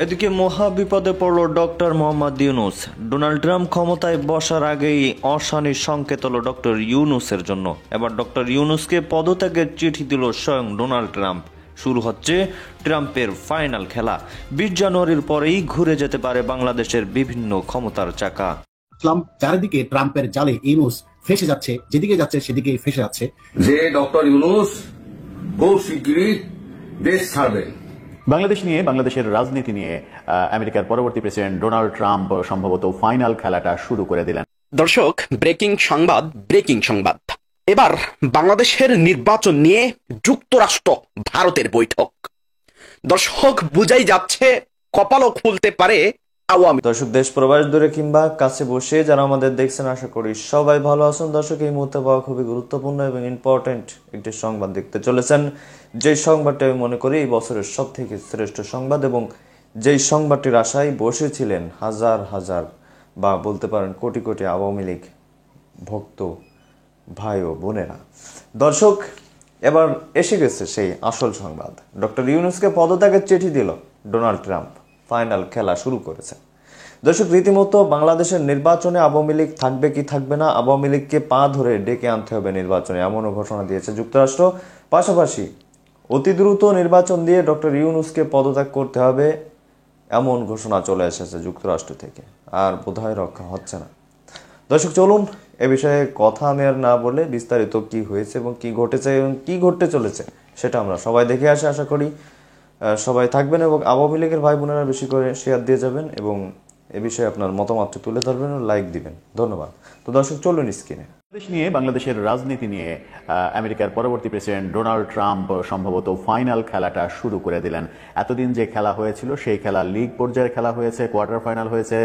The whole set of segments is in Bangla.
এদিকে মহা বিপদে পড়ল doctor Mohammad Yunus. Donald Trump ক্ষমতায় বসার আগেই অশানির সংকেত হলো ডক্টর ইউনূসের জন্য। এবার ডক্টর ইউনূসকে পদত্যাগের চিঠি দিল স্বয়ং ডোনাল্ড ট্রাম্প। শুরু হচ্ছে ট্রাম্পের ফাইনাল খেলা। 20 জানুয়ারির পরেই ঘুরে যেতে পারে বাংলাদেশের বিভিন্ন ক্ষমতার চাকা। চারিদিকে ট্রাম্পের জালে ইউনূস ফেসে যাচ্ছে, যেদিকে যাচ্ছে সেদিকে ফেসে যাচ্ছে। যে ডক্টর ইউনূস খুব শিগগিরই দেশ ছাড়বেন। বাংলাদেশ নিয়ে, বাংলাদেশের রাজনীতি নিয়ে আমেরিকার পরবর্তী প্রেসিডেন্ট ডোনাল্ড ট্রাম্প সম্ভবত ফাইনাল খেলাটা শুরু করে দিলেন। দর্শক, ব্রেকিং সংবাদ। এবার বাংলাদেশের নির্বাচন নিয়ে যুক্তরাষ্ট্র ভারতের বৈঠক। দর্শক, বুঝাই যাচ্ছে কপালও খুলতে পারে আওয়ামী। দর্শক, দেশ প্রবাস দূরে কিংবা কাছে বসে যারা আমাদের দেখছেন, আশা করি সবাই ভালো আছেন। দর্শক, এই মুহূর্তে পাওয়া খুবই গুরুত্বপূর্ণ এবং ইম্পর্টেন্ট একটি সংবাদ দেখতে চলেছেন, যে সংবাদটি আমি মনে করি এই বছরের সব থেকে শ্রেষ্ঠ সংবাদ এবং যেই সংবাদটির আশায় বসেছিলেন হাজার হাজার বা বলতে পারেন কোটি কোটি আওয়ামী লীগ ভক্ত ভাই ও বোনেরা। দর্শক, এবার এসে গেছে সেই আসল সংবাদ। ডক্টর ইউনূসকে পদত্যাগের চিঠি দিল ডোনাল্ড ট্রাম্প। ফাইনাল খেলা শুরু করেছে। দর্শক, রীতিমতো বাংলাদেশের নির্বাচনে আওয়ামী লীগ থাকবে কি থাকবে না, আওয়ামী লীগকে পা ধরে ডেকে আনতে হবে নির্বাচনে, এমনও ঘোষণা দিয়েছে যুক্তরাষ্ট্র। পাশাপাশি অতি দ্রুত নির্বাচন দিয়ে ডক্টর ইউনূসকে পদত্যাগ করতে হবে, এমন ঘোষণা চলে এসেছে যুক্তরাষ্ট্র থেকে। আর বোধহয় রক্ষা হচ্ছে না। দর্শক, চলুন এ বিষয়ে কথা আমি আর না বলে বিস্তারিত কি হয়েছে এবং কি ঘটেছে এবং কি ঘটতে চলেছে সেটা আমরা সবাই দেখে আসি। আশা করি সবাই থাকবেন এবং আওয়ামী লীগের ভাই বোনেরা বেশি করে শেয়ার দিয়ে যাবেন এবং এ বিষয়ে আপনার মতামত তুলে ধরবেন ও লাইক দিবেন। ধন্যবাদ। তো দর্শক, চলুন স্ক্রিনে। বাংলাদেশ নিয়ে, বাংলাদেশের রাজনীতি নিয়ে আমেরিকার পরবর্তী প্রেসিডেন্ট ডোনাল্ড ট্রাম্প সম্ভবত ফাইনাল খেলাটা শুরু করে দিলেন। এতদিন যে খেলা হয়েছিল সেই খেলা লিগ পর্যায়ের খেলা হয়েছে, কোয়ার্টার ফাইনাল হয়েছে,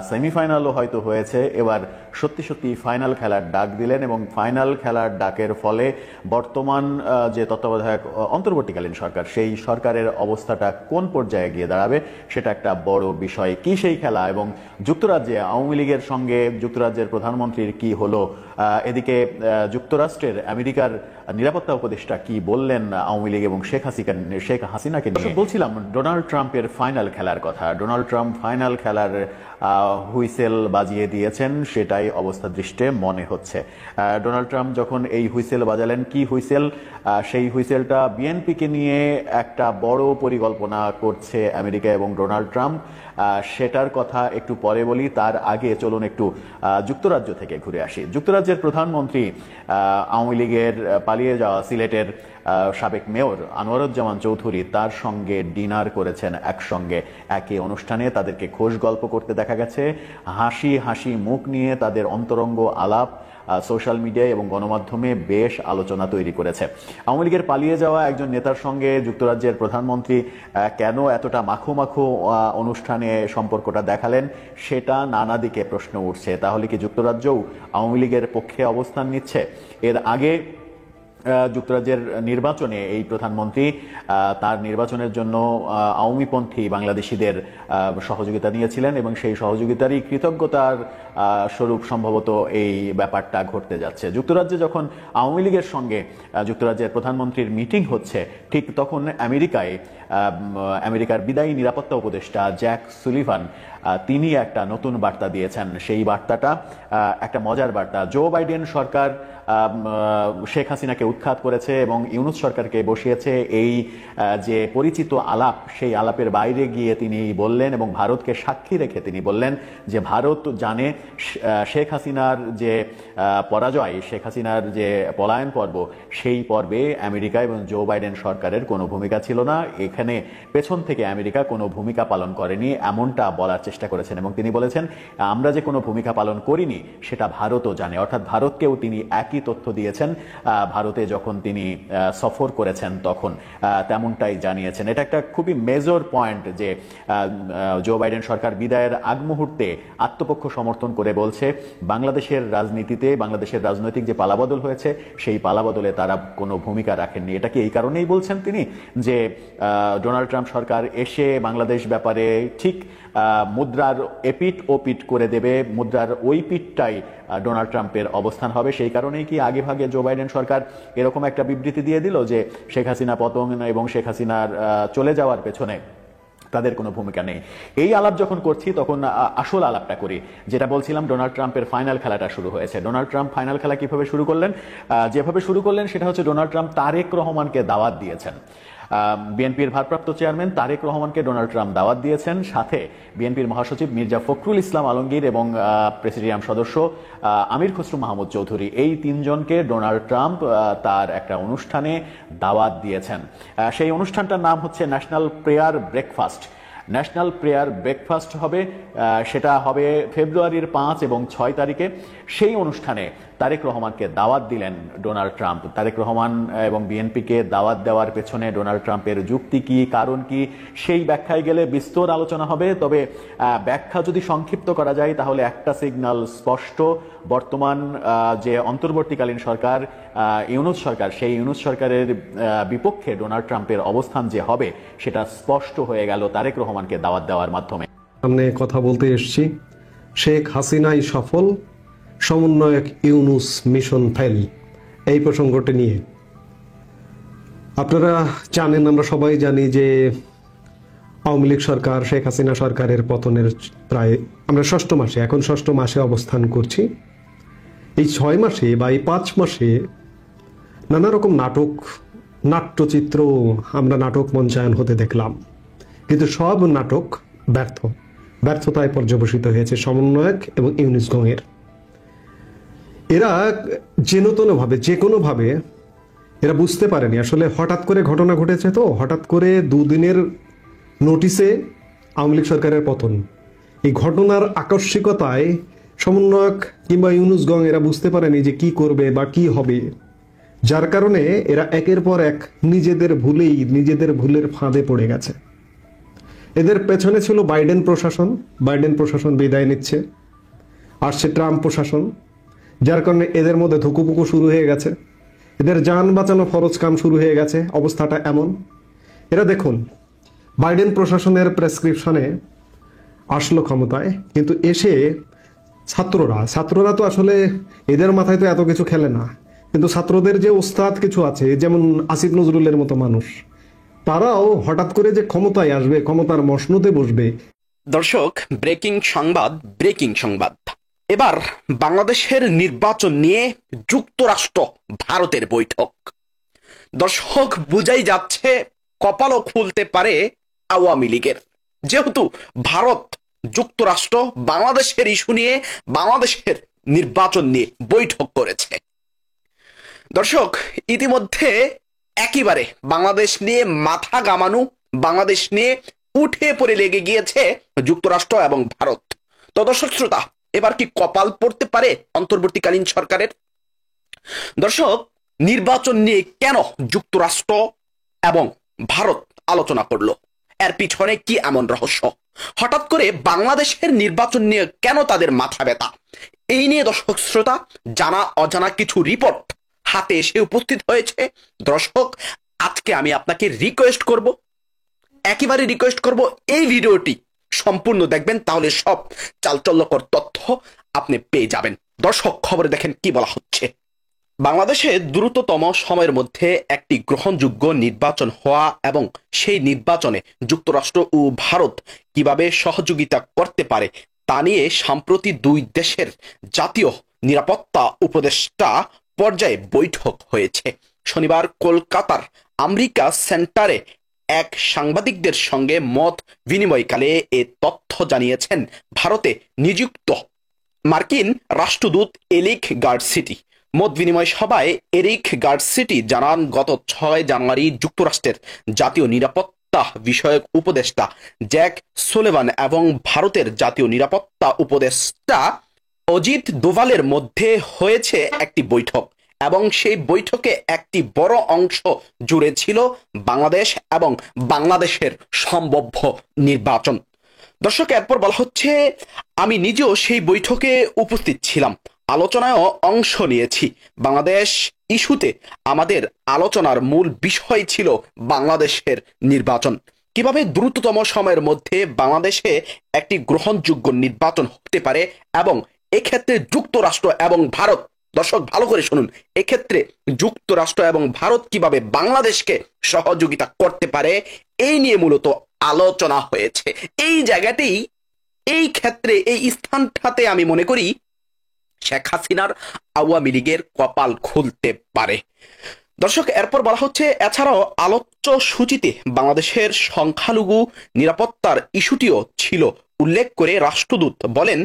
সেমিফাইনালও হয়তো হয়েছে। এবার সত্যি সত্যি ফাইনাল খেলার ডাক দিলেন এবং ফাইনাল খেলার ডাকের ফলে বর্তমান যে তত্ত্বাবধায়ক অন্তর্বর্তীকালীন সরকার, সেই সরকারের অবস্থাটা কোন পর্যায়ে গিয়ে দাঁড়াবে সেটা একটা বড় বিষয়। কি সেই খেলা এবং যুক্তরাজ্যে আওয়ামী লীগের সঙ্গে যুক্তরাজ্যের প্রধানমন্ত্রীর কি হলো, এদিকে যুক্তরাষ্ট্রের আমেরিকার নিরাপত্তা উপদেষ্টা কি বললেন আওয়ামী লীগ এবং শেখ হাসিনাকে নিয়ে। বলছিলাম ডোনাল্ড ট্রাম্পের ফাইনাল খেলার কথা। ডোনাল্ড ট্রাম্প ফাইনাল খেলার হুইসেল বাজিয়ে দিয়েছেন, সেটাই অবস্থা দৃষ্টে মনে হচ্ছে। ডোনাল্ড ট্রাম্প যখন এই হুইসেল বাজালেন, কি হুইসেল? সেই হুইসেলটা বিএনপিকে নিয়ে একটা বড় পরিকল্পনা করছে আমেরিকা এবং ডোনাল্ড ট্রাম্প। সেটার কথা একটু পরে বলি, তার আগে চলুন একটু যুক্তরাজ্য থেকে ঘুরে আসি। যুক্তরাজ্যের প্রধানমন্ত্রী আওয়ামী লীগের পালিয়ে যাওয়া সিলেটের সাবেক মেয়র আনোয়ারুজ্জামান চৌধুরী, তার সঙ্গে ডিনার করেছেন একসঙ্গে। একই অনুষ্ঠানে তাদেরকে খোশ গল্প করতে দেখা গেছে। হাসি হাসি মুখ নিয়ে তাদের অন্তরঙ্গ আলাপ সোশ্যাল মিডিয়ায় এবং গণমাধ্যমে বেশ আলোচনা তৈরি করেছে। আওয়ামী লীগের পালিয়ে যাওয়া একজন নেতার সঙ্গে যুক্তরাজ্যের প্রধানমন্ত্রী কেন এতটা মাখো মাখো অনুষ্ঠানে সম্পর্কটা দেখালেন, সেটা নানা দিকে প্রশ্ন উঠছে। তাহলে কি যুক্তরাজ্যও আওয়ামী লীগের পক্ষে অবস্থান নিচ্ছে? এর আগে যুক্তরাজ্যের নির্বাচনে এই প্রধানমন্ত্রী তার নির্বাচনের জন্য আওয়ামীপন্থী বাংলাদেশিদের সহযোগিতা নিয়েছিলেন এবং সেই সহযোগিতারই কৃতজ্ঞতার স্বরূপ সম্ভবত এই ব্যাপারটা ঘটতে যাচ্ছে। যুক্তরাজ্যে যখন আওয়ামী লীগের সঙ্গে যুক্তরাজ্যের প্রধানমন্ত্রীর মিটিং হচ্ছে, ঠিক তখন আমেরিকার বিদায়ী নিরাপত্তা উপদেষ্টা জ্যাক সুলিভান তিনি একটা নতুন বার্তা দিয়েছেন। সেই বার্তাটা একটা মজার বার্তা। জো বাইডেন সরকার শেখ হাসিনাকে উৎখাত করেছে এবং ইউনূস সরকারকে বসিয়েছে, এই যে পরিচিত আলাপ, সেই আলাপের বাইরে গিয়ে তিনি বললেন এবং ভারতকে সাক্ষী রেখে তিনি বললেন যে ভারত জানে শেখ হাসিনার যে পরাজয়, শেখ হাসিনার যে পলায়ন পর্ব, সেই পর্বে আমেরিকা এবং জো বাইডেন সরকারের কোনো ভূমিকা ছিল না। এখানে পেছন থেকে আমেরিকা কোনো ভূমিকা পালন করেনি, এমনটা বলার চেষ্টা করেছেন এবং তিনি বলেছেন আমরা যে কোনো ভূমিকা পালন করিনি সেটা ভারতও জানে। অর্থাৎ ভারতকেও তিনি একই তথ্য দিয়েছেন ভারতে যখন তিনি সফর করেছেন তখন তেমনটাই জানিয়েছেন। এটা একটা খুবই মেজর পয়েন্ট যে জো বাইডেন সরকার বিদায়ের আগ মুহূর্তে আত্মপক্ষ সমর্থন করে বলছে বাংলাদেশের রাজনীতিতে, বাংলাদেশের রাজনৈতিক যে পালাবদল হয়েছে সেই পালাবদলে তারা কোনো ভূমিকা রাখেননি। এটা কি এই কারণেই বলছেন তিনি যে ডোনাল্ড ট্রাম্প সরকার এসে বাংলাদেশ ব্যাপারে ঠিক মুদ্রার এপিট ওপিট করে দেবে, মুদ্রার ওই পিঠটাই ডোনাল্ড ট্রাম্পের অবস্থান হবে? সেই কারণেই কি আগে ভাগে জো বাইডেন সরকার এরকম একটা বিবৃতি দিয়ে দিল যে শেখ হাসিনা পতন এবং শেখ হাসিনার চলে যাওয়ার পেছনে তাদের কোনো ভূমিকা নেই। এই আলাপ যখন করছি তখন আসল আলাপটা করি, যেটা বলছিলাম ডোনাল্ড ট্রাম্পের ফাইনাল খেলাটা শুরু হয়েছে। ডোনাল্ড ট্রাম্প ফাইনাল খেলা কিভাবে শুরু করলেন? যেভাবে শুরু করলেন সেটা হচ্ছে ডোনাল্ড ট্রাম্প তারেক রহমানকে দাওয়াত দিয়েছেন। বিএনপির ভারপ্রাপ্ত চেয়ারম্যান তারেক রহমানকে ডোনাল্ড ট্রাম্প দাওয়াত দিয়েছেন, সাথে বিএনপির মহাসচিব মির্জা ফখরুল ইসলাম আলমগীর এবং প্রেসিডিয়াম সদস্য আমির খসরু মাহমুদ চৌধুরী, এই তিনজনকে ডোনাল্ড ট্রাম্প তার একটা অনুষ্ঠানে দাওয়াত দিয়েছেন। সেই অনুষ্ঠানটার নাম হচ্ছে national prayer breakfast. National prayer breakfast হবে, সেটা হবে ফেব্রুয়ারির 5 এবং 6 তারিখে। সেই অনুষ্ঠানে তারেক রহমানকে দাওয়াত দিলেন ডোনাল্ড ট্রাম্প। তারেক রহমান এবং বিএনপিকে দাওয়াত দেওয়ার পেছনে ডোনাল্ড ট্রাম্পের যুক্তি কি, কারণ কি, সেই ব্যাখ্যায় গেলে বিস্তর আলোচনা হবে। তবে ব্যাখ্যা যদি সংক্ষিপ্ত করা যায় তাহলে একটা সিগন্যাল স্পষ্ট, বর্তমান যে অন্তর্বর্তীকালীন সরকার ইউনূস সরকার, সেই ইউনূস সরকারের বিপক্ষে ডোনাল্ড ট্রাম্পের অবস্থান যে হবে সেটা স্পষ্ট হয়ে গেল তারেক রহমানকে দাওয়াত দেওয়ার মাধ্যমে। সামনে কথা বলতে এসেছি, শেখ হাসিনাই সফল, সমন্বয়ক ইউনূস মিশন ফেল, এই প্রসঙ্গটি নিয়ে। আপনারা জানেন, আমরা সবাই জানি যে আওয়ামী লীগ সরকার, শেখ হাসিনা সরকারের পতনের প্রায় আমরা 6ষ্ঠ মাসে, এখন 6ষ্ঠ মাসে অবস্থান করছি। এই 6 মাসে বা এই 5 মাসে নানা রকম নাট্যচিত্র আমরা নাটক মঞ্চায়ন হতে দেখলাম, কিন্তু সব নাটক ব্যর্থতায় পর্যবসিত হয়েছে সমন্বয়ক এবং ইউনূস গংয়ের। এরা যে কোনোভাবে এরা বুঝতে পারেনি আসলে হঠাৎ করে ঘটনা ঘটেছে, তো হঠাৎ করে 2 দিনের নোটিশে আওয়ামী লীগ সরকারের পতন। এই ঘটনার আকস্মিকতায় সমন্বয়ক কিংবা ইউনূস গং এরা বুঝতে পারেনি যে কি করবে বা কি হবে, যার কারণে এরা একের পর এক নিজেদের ভুলের ফাঁদে পড়ে গেছে। এদের পেছনে ছিল বাইডেন প্রশাসন বিদায় নিচ্ছে, আসছে ট্রাম্প প্রশাসন, যার কারণে এদের মধ্যে ধুকুপুকু শুরু হয়ে গেছে, এদের যান বাঁচানো ফরজ কাম শুরু হয়ে গেছে। অবস্থাটা এমন, এরা দেখুন বাইডেন প্রশাসনের প্রেসক্রিপশনে আসলো ক্ষমতায়, কিন্তু এসে ছাত্ররা তো আসলে এদের মাথায় তো এত কিছু খেলে না, কিন্তু ছাত্রদের যে ওস্তাদ কিছু আছে, যেমন আসিফ নজরুলের মতো মানুষ, তারাও হঠাৎ করে যে ক্ষমতায় আসবে, ক্ষমতার মসনদে বসবে। দর্শক, ব্রেকিং সংবাদ। এবার বাংলাদেশের নির্বাচন নিয়ে যুক্তরাষ্ট্র ভারতের বৈঠক। দর্শক, বুঝাই যাচ্ছে কপালও খুলতে পারে আওয়ামী লীগের, যেহেতু ভারত যুক্তরাষ্ট্র বাংলাদেশের ইস্যু নিয়ে, বাংলাদেশের নির্বাচন নিয়ে বৈঠক করেছে। দর্শক, ইতিমধ্যে একেবারে বাংলাদেশ নিয়ে মাথা ঘামানো, বাংলাদেশ নিয়ে উঠে পড়ে লেগে গিয়েছে যুক্তরাষ্ট্র এবং ভারত। তো দর্শক শ্রোতা, এবার কি কপাল পড়তে পারে অন্তর্বর্তীকালীন সরকারের? দর্শক, নির্বাচন নিয়ে কেন যুক্তরাষ্ট্র এবং ভারত আলোচনা করলো, এর পিছনে কি এমন রহস্য? হঠাৎ করে বাংলাদেশের নির্বাচন নিয়ে কেন তাদের মাথা ব্যথা? এই নিয়ে দর্শক শ্রোতা জানা অজানা কিছু রিপোর্ট হাতে এসে উপস্থিত হয়েছে। দর্শক, আজকে আমি আপনাকে একেবারে রিকোয়েস্ট করব এই ভিডিওটি সম্পূর্ণ দেখবেন, তাহলে সব চালচল্যকর তথ্য আপনি পেয়ে যাবেন। দর্শক, খবরে দেখেন কি বলা হচ্ছে। বাংলাদেশে দ্রুততম সময়ের মধ্যে একটি গ্রহণযোগ্য নির্বাচন হওয়া এবং সেই নির্বাচনে যুক্তরাষ্ট্র ও ভারত কিভাবে সহযোগিতা করতে পারে তা নিয়ে সম্প্রতি 2 দেশের জাতীয় নিরাপত্তা উপদেষ্টা পর্যায়ে বৈঠক হয়েছে। শনিবার কলকাতার আমেরিকা সেন্টারে এক সাংবাদিকদের সঙ্গে মত বিনিময়কালে এ তথ্য জানিয়েছেন ভারতে নিযুক্ত মার্কিন রাষ্ট্রদূত এরিক গার্ডসিটি। মত বিনিময় সভায় এরিক গার্ডসিটি জানান, গত 6 জানুয়ারি যুক্তরাষ্ট্রের জাতীয় নিরাপত্তা বিষয়ক উপদেষ্টা জ্যাক সুলিভান এবং ভারতের জাতীয় নিরাপত্তা উপদেষ্টা অজিত দোভালের মধ্যে হয়েছে একটি বৈঠক, এবং সেই বৈঠকে একটি বড় অংশ জুড়ে ছিল বাংলাদেশ এবং বাংলাদেশের সম্ভাব্য নির্বাচন। দর্শক, এরপর বলা হচ্ছে, আমি নিজেও সেই বৈঠকে উপস্থিত ছিলাম, আলোচনায়ও অংশ নিয়েছি। বাংলাদেশ ইস্যুতে আমাদের আলোচনার মূল বিষয় ছিল বাংলাদেশের নির্বাচন, কিভাবে দ্রুততম সময়ের মধ্যে বাংলাদেশে একটি গ্রহণযোগ্য নির্বাচন হতে পারে, এবং এক্ষেত্রে যুক্তরাষ্ট্র এবং ভারত, দর্শক ভালো করে শুনুন, এক্ষেত্রে যুক্তরাষ্ট্র এবং ভারত কিভাবে বাংলাদেশকে সহযোগিতা করতে পারে, এই নিয়ে মূলত আলোচনা হয়েছে। এই জায়গাতেই, এই ক্ষেত্রে, এই স্থানটাতে আমি মনে করি শেখ হাসিনার আওয়ামী লীগের কপাল খুলতে পারে। দর্শক, এরপর বলা হচ্ছে এছাড়াও আলোচ্য সূচিতে বাংলাদেশের সংখ্যালঘু নিরাপত্তার ইস্যুটিও ছিল। উল্লেখ করে রাষ্ট্রদূত বলেন,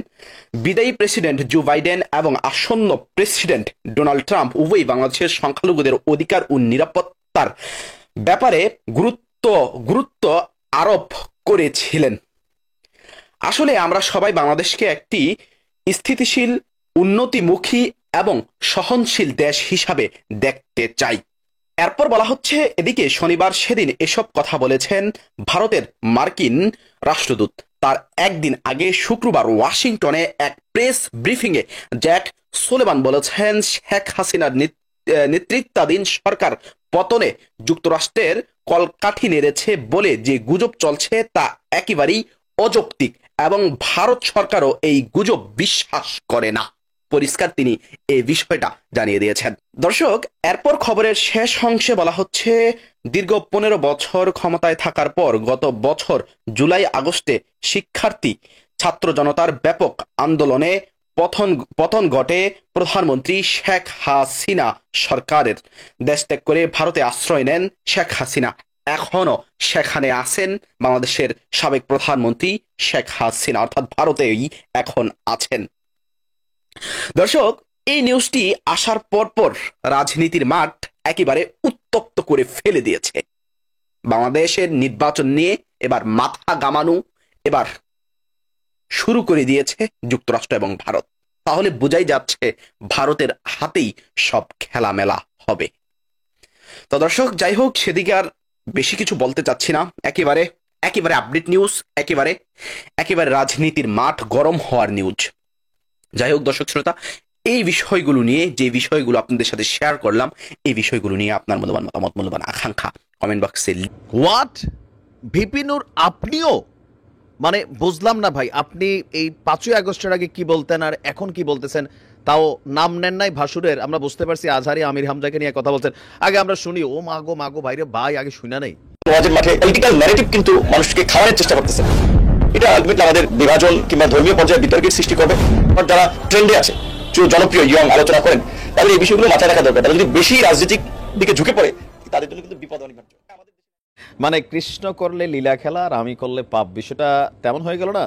বিদায়ী প্রেসিডেন্ট জো বাইডেন এবং আসন্ন প্রেসিডেন্ট ডোনাল্ড ট্রাম্প উভয়ই বাংলাদেশের সংখ্যালঘুদের অধিকার ও নিরাপত্তার ব্যাপারে গুরুত্ব আরোপ করেছিলেন। আসলে আমরা সবাই বাংলাদেশকে একটি স্থিতিশীল, উন্নতিমুখী এবং সহনশীল দেশ হিসাবে দেখতে চাই। এরপর বলা হচ্ছে এদিকে শনিবার সেদিন এসব কথা বলেছেন ভারতের মার্কিন রাষ্ট্রদূত। তার একদিন আগে শুক্রবার ওয়াশিংটনে এক প্রেস ব্রিফিংয়ে জ্যাক সুলিভান বলেছেন, শেখ হাসিনার নেতৃত্বাধীন সরকার পতনে যুক্তরাষ্ট্রের কলকাঠি নেড়েছে বলে যে গুজব চলছে তা একেবারেই অযৌক্তিক এবং ভারত সরকারও এই গুজব বিশ্বাস করে না। পরিষ্কার তিনি এই বিষয়টা জানিয়ে দিয়েছেন। দর্শক, এরপর খবরের শেষ অংশে বলা হচ্ছে, দীর্ঘ 15 বছর ক্ষমতায় থাকার পর গত বছর জুলাই আগস্টে শিক্ষার্থী ছাত্র জনতার ব্যাপক আন্দোলনে পতন ঘটে প্রধানমন্ত্রী শেখ হাসিনা সরকারের। দেশ ত্যাগ করে ভারতে আশ্রয় নেন শেখ হাসিনা। এখনো সেখানে আছেন বাংলাদেশের সাবেক প্রধানমন্ত্রী শেখ হাসিনা, অর্থাৎ ভারতেই এখন আছেন। দর্শক, এই নিউজটি আসার পরপর রাজনীতির মাঠ একেবারে উত্তপ্ত করে ফেলে দিয়েছে। বাংলাদেশের নির্বাচন নিয়ে এবার মাথা গামানো এবার শুরু করে দিয়েছে যুক্তরাষ্ট্র এবং ভারত। তাহলে বোঝাই যাচ্ছে ভারতের হাতেই সব খেলামেলা হবে। তো দর্শক, যাই হোক, সেদিকে আর বেশি কিছু বলতে চাচ্ছি না। একেবারে আপডেট নিউজ, একেবারে রাজনীতির মাঠ গরম হওয়ার নিউজ। যাই হোক দর্শক শ্রোতা, এই বিষয়গুলো নিয়ে, যে বিষয়গুলো আপনাদের সাথে শেয়ার করলাম, এই বিষয়গুলো নিয়ে আপনার মূল্যবান মতামত, মূল্যবান আকাঙ্ক্ষা কমেন্ট বক্সে। হোয়াট, ভিপিনুর আপনিও? মানে বুঝলাম না ভাই, আপনি এই 5ই আগস্টের আগে কি বলতেন আর এখন কি বলতেছেন? তাও নাম নেন নাই ভাসুরের। আমরা বুঝতে পারছি আজহারি আমির হামজাকে নিয়ে কথা বলছেন। আগে আমরা শুনি, ও মাগো ভাইরে ভাই, আগে শুনা নেই। ওয়াজের মাঠে পলিটিক্যাল ন্যারেটিভ কিন্তু মানুষকে খাওয়ানোর চেষ্টা করতেছে। এটা আলটিমেটলি আমাদের বিভাজন কিংবা ধর্মীয় পর্যায়ে বিতর্কের সৃষ্টি করবে। যারা ট্রেন্ডে আছে, জনপ্রিয় ইয়ং আলোচনা করেন, তাদের এই বিষয়গুলো মাথায় রাখা দরকার। তারা যদি বেশি রাজনৈতিক দিকে ঝুঁকে পড়ে, তাদের জন্য কিন্তু বিপদ অনিবার্য। মানে কৃষ্ণ করলে লীলা খেলা আর আমি করলে পাপ, বিষয়টা তেমন হয়ে গেল না?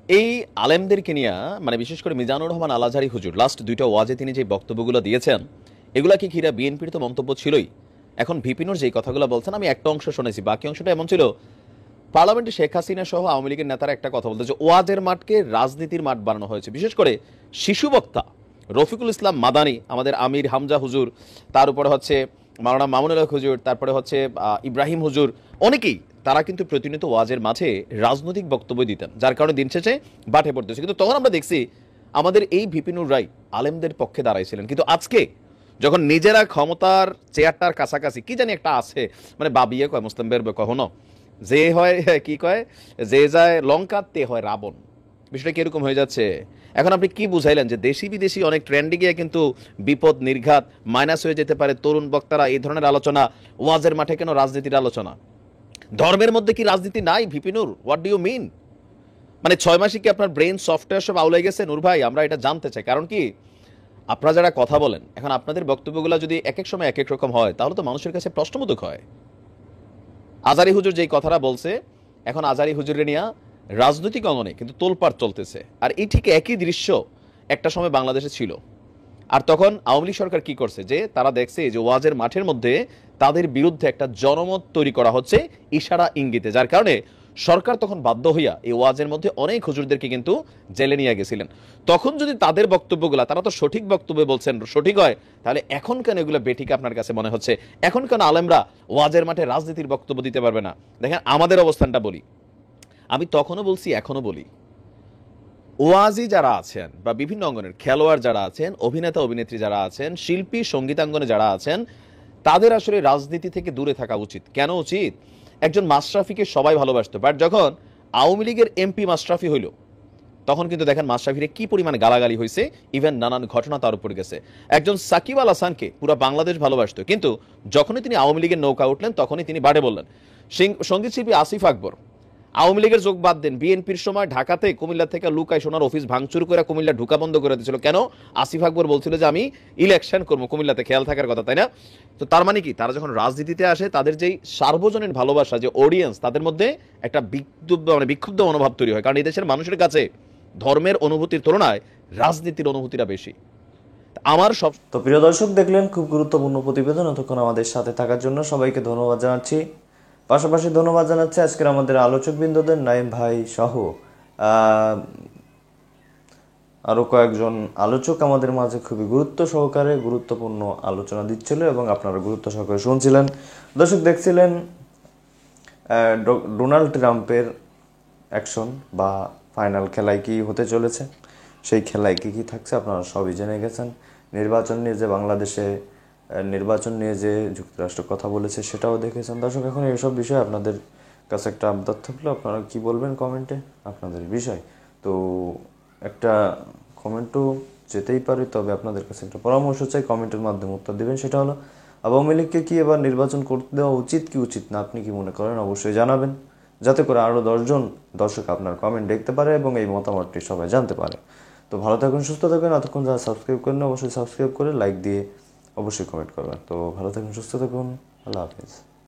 এই আলেমদেরকে নিয়ে, মানে বিশেষ করে মিজানুর রহমান আল আজহারী হুজুর লাস্ট 2টা ওয়াজে তিনি যে বক্তব্যগুলো দিয়েছেন, এগুলা কি ঘিরা বিএনপির তো মন্তব্য ছিলই। এখন ভিপিনুর যেই কথাগুলো বলছেন, আমি একটা অংশ শুনেছি, বাকি অংশটা এমন ছিল, পার্লামেন্টে শেখ হাসিনা সহ আওয়ামী লীগের নেতারা একটা কথা বলতে, যে ওয়াজের মাঠকে রাজনীতির মাঠ বানানো হয়েছে। বিশেষ করে শিশু বক্তা রফিকুল ইসলাম মাদানী, আমাদের আমির হামজা হুজুর, তার উপরে হচ্ছে মাওলানা মামুনুল হক হুজুর, তারপরে হচ্ছে ইব্রাহিম হুজুর, অনেকেই তারা কিন্তু প্রতিনিয়ত ওয়াজের মাঝে রাজনৈতিক বক্তব্য দিতেন, যার কারণে দিন শেষে বাটে পড়তেছে। কিন্তু তখন আমরা দেখছি আমাদের এই ভিপিনুর রায় আলেমদের পক্ষে দাঁড়াইছিলেন। কিন্তু আজকে যখন নিজেরা ক্ষমতার চেয়ারটার কাছাকাছি, কি জানি একটা আছে, মানে বাবিয়ে কয় মুসলিম বের কখনো যে হয়, কি কয়, যে যায় লঙ্কা তে হয় রাবণ। বিষয়টা কিরকম হয়ে যাচ্ছে? এখন আপনি কি বুঝাইলেন যে দেশি বিদেশি অনেক ট্রেন্ডে গিয়ে কিন্তু বিপদ নির্ঘাত মাইনাস হয়ে যেতে পারে তরুণ বক্তারা এই ধরনের আলোচনা, ওয়াজের মাঠে কেন রাজনীতির আলোচনা? ধর্মের মধ্যে কি রাজনীতি নাই ভিপিনুর? What do you mean? মানে 6 মাসে কি আপনার ব্রেন সফটওয়্যার সব আউলাই গেছে? নূর ভাই, আমরা এটা জানতে চাই। কারণ কি, আপনারা যারা কথা বলেন, এখন আপনাদের বক্তব্যগুলো যদি এক এক সময় এক এক রকম হয়, তাহলে তো মানুষের কাছে প্রশ্নবোধক হয়। আজহারী হুজুর যেই কথাটা বলছে, এখন আজহারী হুজুরের নিয়ে রাজনৈতিক অঙ্গনে কিন্তু তোলপাড় চলতেছে। আর এই ঠিক একই দৃশ্য একটা সময় বাংলাদেশে ছিল। আর তখন আওয়ামী লীগ সরকার কি করছে, যে তারা দেখছে যে ওয়াজের মাঠের মধ্যে তাদের বিরুদ্ধে একটা জনমত তৈরি করা হচ্ছে ইশারা ইঙ্গিতে, যার কারণে সরকার তখন বাধ্য হইয়া এই ওয়াজের মধ্যে অনেক হুজুরদেরকে কিন্তু জেলে নিয়ে গেছিলেন। তখন যদি তাদের বক্তব্যগুলা, তারা তো সঠিক বক্তব্য বলছেন, সঠিক হয়, তাহলে এখন কেন এগুলো বেঠিক আপনার কাছে মনে হচ্ছে? এখন কেন আলেমরা ওয়াজের মাঠে রাজনীতির বক্তব্য দিতে পারবে না? দেখেন আমাদের অবস্থানটা বলি, আমি তখনও বলছি, এখনো বলি, ওয়াজি যারা আছেন বা বিভিন্ন অঙ্গনের খেলোয়াড় যারা আছেন, অভিনেতা অভিনেত্রী যারা আছেন, শিল্পী সঙ্গীতাঙ্গনে যারা আছেন, তাদের আসলে রাজনীতি থেকে দূরে থাকা উচিত। কেন উচিত? একজন মাশরাফিকে সবাই ভালোবাসতো, বাট যখন আওয়ামী লীগের এমপি মাশরাফি হইল, তখন কিন্তু দেখেন মাশরাফিরে কি পরিমাণ গালাগালি হয়েছে, ইভেন নানান ঘটনা তার উপর গেছে। একজন সাকিব আল হাসানকে পুরো বাংলাদেশ ভালোবাসত, কিন্তু যখনই তিনি আওয়ামী লীগের নৌকা উঠলেন তখনই তিনি বাড়ে বললেন। সঙ্গীত শিল্পী আসিফ আকবর আওয়ামী লীগের যোগ বাদ দেন, বিএনপির সময় ঢাকাতে কুমিল্লা থেকে লুকায় সোনার অফিস ভাঙচুর করে কুমিল্লা ঢুকা বন্ধ করে দিয়েছিল। কেন? আসিফ আকবর বলছিল যে আমি ইলেকশন করবো কুমিল্লাতে, খেয়াল থাকার কথা, তাই না? তো তার মানে কি, তারা যখন রাজনীতিতে আসে তাদের যেই সার্বজনীন ভালোবাসা, যে অডিয়েন্স, তাদের মধ্যে একটা বিক্ষুব্ধ মনোভাব তৈরি হয়। কারণ এই দেশের মানুষের কাছে ধর্মের অনুভূতির তুলনায় রাজনীতির অনুভূতিটা বেশি। আমার সব তো প্রিয় দর্শক, দেখলেন খুব গুরুত্বপূর্ণ প্রতিবেদন। এতক্ষণ আমাদের সাথে থাকার জন্য সবাইকে ধন্যবাদ জানাচ্ছি। পাশাপাশি ধন্যবাদ জানাচ্ছি আজকের আমাদের আলোচক বৃন্দদের, নাইম ভাই সহ আরো কয়েকজন আলোচক আমাদের মাঝে খুবই গুরুত্বপূর্ণ আলোচনা দিচ্ছিল এবং আপনারা গুরুত্ব সহকারে শুনছিলেন। দর্শক, দেখছিলেন ডোনাল্ড ট্রাম্পের অ্যাকশন বা ফাইনাল খেলায় কি হতে চলেছে, সেই খেলায় কি কি থাকছে আপনারা সবই জেনে গেছেন। নির্বাচন নিয়ে যে যুক্তরাষ্ট্র কথা বলেছে সেটাও দেখেছেন। দর্শক, এখন এইসব বিষয়ে আপনাদের কাছে একটা আবদার থাকলো, আপনারা কি বলবেন কমেন্টে, আপনাদের বিষয় তো একটা কমেন্টও যেতেই পারে, তবে আপনাদের কাছে একটা পরামর্শ চাই, কমেন্টের মাধ্যমে উত্তর দেবেন। সেটা হলো, আওয়ামী লীগকে কি এবার নির্বাচন করতে দেওয়া উচিত কি উচিত না, আপনি কি মনে করেন অবশ্যই জানাবেন, যাতে করে আরও 10 জন দর্শক আপনার কমেন্ট দেখতে পারে এবং এই মতামতটি সবাই জানতে পারে। তো ভালো থাকুন, সুস্থ থাকুন। এতক্ষণ যারা সাবস্ক্রাইব করেন অবশ্যই সাবস্ক্রাইব করে লাইক দিয়ে অবশ্যই কমেন্ট করবেন। তো ভালো থাকুন, সুস্থ থাকুন, আল্লাহ হাফিজ।